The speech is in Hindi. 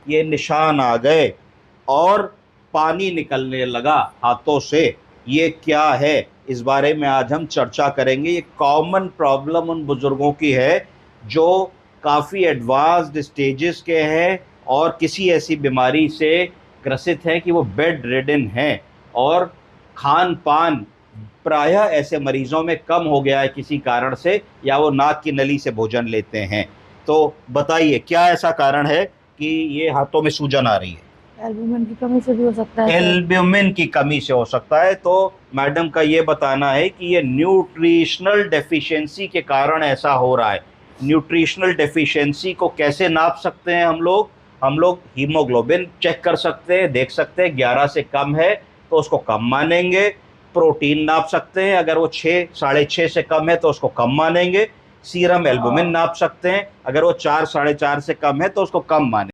ये निशान आ गए और पानी निकलने लगा हाथों से। ये क्या है, इस बारे में आज हम चर्चा करेंगे। ये कॉमन प्रॉब्लम उन बुजुर्गों की है जो काफ़ी एडवांस्ड स्टेजेस के हैं और किसी ऐसी बीमारी से ग्रसित हैं कि वो बेड रिडन हैं और खान पान प्रायः ऐसे मरीजों में कम हो गया है किसी कारण से, या वो नाक की नली से भोजन लेते हैं। तो बताइए क्या ऐसा कारण है कि ये हाथों में सूजन आ रही है? एल्बुमिन की कमी से भी हो सकता है सर। एल्ब्यूमिन की कमी से हो सकता है। तो मैडम का ये बताना है कि ये न्यूट्रिशनल डेफिशिएंसी के कारण ऐसा हो रहा है। न्यूट्रिशनल डेफिशिएंसी को कैसे नाप सकते हैं हम लोग हीमोग्लोबिन चेक कर सकते हैं, देख सकते हैं 11 से कम है तो उसको कम मानेंगे। प्रोटीन नाप सकते हैं, अगर वो 6 6.5 से कम है तो उसको कम मानेंगे। सीरम एल्बुमिन नाप सकते हैं, अगर वो 4 4.5 से कम है तो उसको कम मानेंगे।